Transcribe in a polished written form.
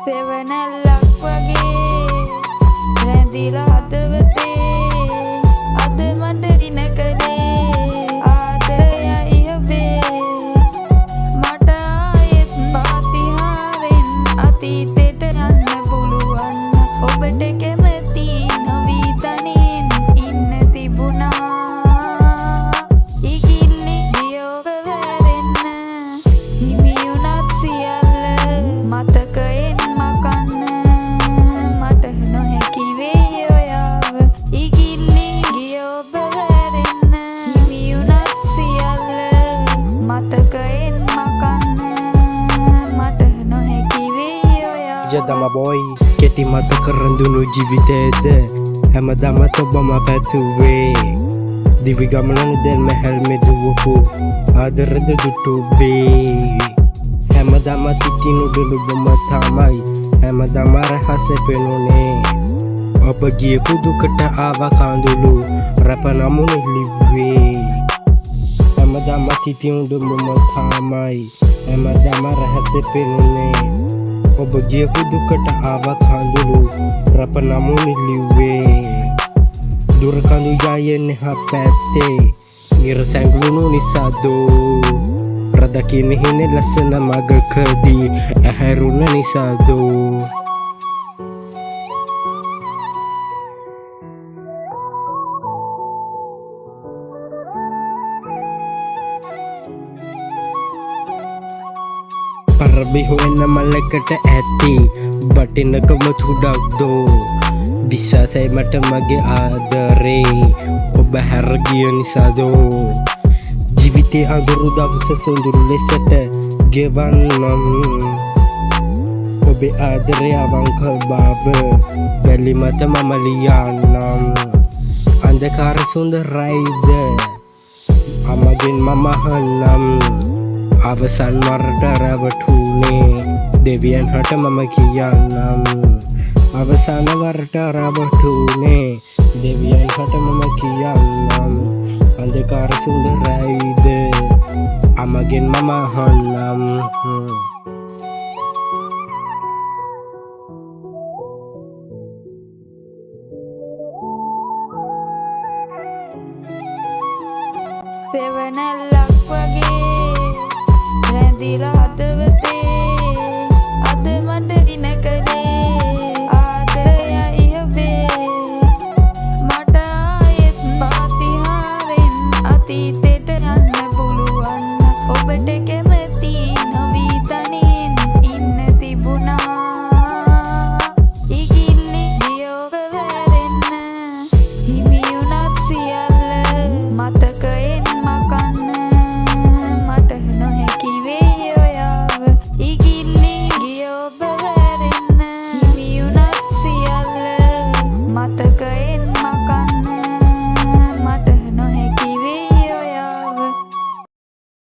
සෙවණැල්ලක් වගේ රැඳිලා හදවතේ අද මට දින කලේ ආදරයයි ඔබේ මට ආයෙත් පාතිහාරෙන් අතීතෙට යන්න පුළුවන් ඔබට කැමති නොවී තනින් ඉන්න තිබුණා ඉකිල්ලි ගිය ඔබ වැරෙන්න හිමියුණත් සියල්ල මතකයෙන් මකන්න මට නොහැකි වේ ඔයාව ඉකිල්ලි ගිය ඔබ වැරෙන්න හිමියුණත් සියල්ල මතකයෙන් මකන්න මට නොහැකි වේ ඔයාව ජදම බොයි කෙටි මතක රඳුණු ජීවිතේද හැමදාම ඔබම පැතුවේ දිවි ගමනන දෙල්ම හැල්මෙදුවපු ආදරද දුටුවේ හැමදාම තිටිනුඩලු බොම තමයි හැමදාම රහස පෙනුනේ ඔබ ගියපු දුකට ආව කඳුළු රැප නමුන ලිව්වේ හැමදාම තිටිනුඩු බොම තමයි හැමදාම රහස පෙනුනේ ඔබ ගියපු දුකට ආව කඳුළු රැප නමුන ලිව්වේ දුර කඳු යයෙන්නේ හැපැත්තේ ඉර සැඟලුණු නිසාදෝ රදකින හින ලස්සන මගකදී ඇහැරුණ නිසාදෝ පරබිහුවෙන්න මල්ලකට ඇති බටිනකම තුඩක්දෝ විශ්වාසයි මට මගේ ආදරේ ඔබ හැරගිය නිසාදෝ ජීවිතේ අඳුරු දවස සොඳුරු ලෙසට ගෙවන්නම් ඔබේ ආදරේ අවංක බව බැලි මත මම ලියන්නම් අන්ධකාර සුන්දරයිද අමගෙන් මම අහන්නම් අවසන් වරට රැවටුනේ දෙවියන් හට මම කියන්නම් අවසාන වරට රැවටුනේ දෙවියන් හට මම කියන්නම් අන්ධකාර සුන්දරයිද අමගෙන් මම අහන්නම් සෙවණැල්ල